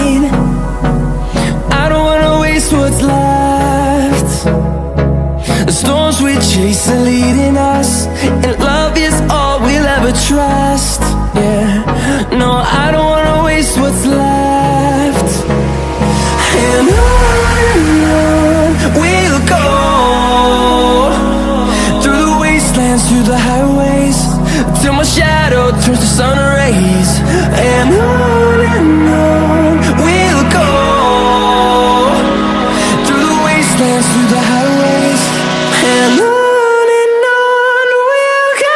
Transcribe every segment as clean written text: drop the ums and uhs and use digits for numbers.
side. I don't wanna waste what's left. The storms we chase are leading us, and love is all we'll ever trust. Yeah, no, I don't wanna waste what's left. And on we'll go, through the wastelands, through the highways, till my shadow turns to sun rays. And on we'll go, through the wastelands, through the highways, and on we'll go.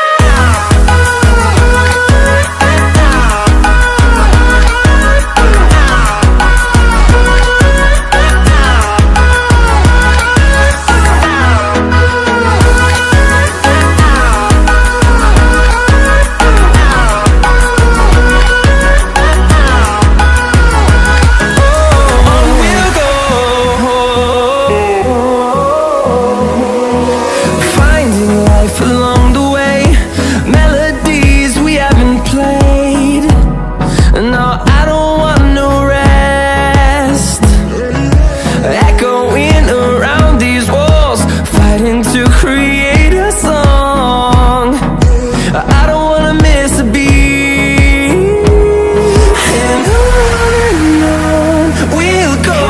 Along the way, melodies we haven't played. No, I don't want no rest. Echoing around these walls, fighting to create a song. I don't wanna miss a beat. And on we'll go,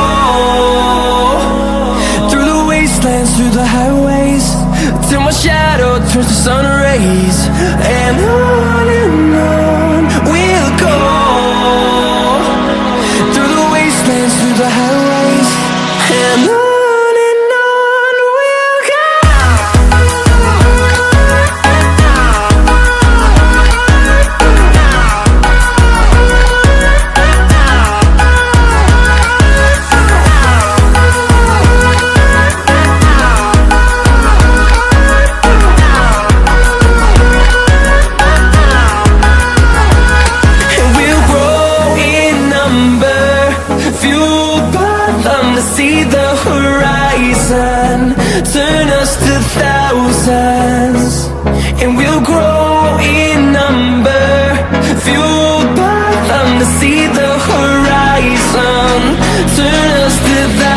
through the wastelands, through the highways, till my shadow turns to sun rays. And on we'll go, through the wastelands, through the highways, and on we'll go. See the horizon, turn us to thousands, and we'll grow in number, fueled by them to see the horizon, turn us to thousands.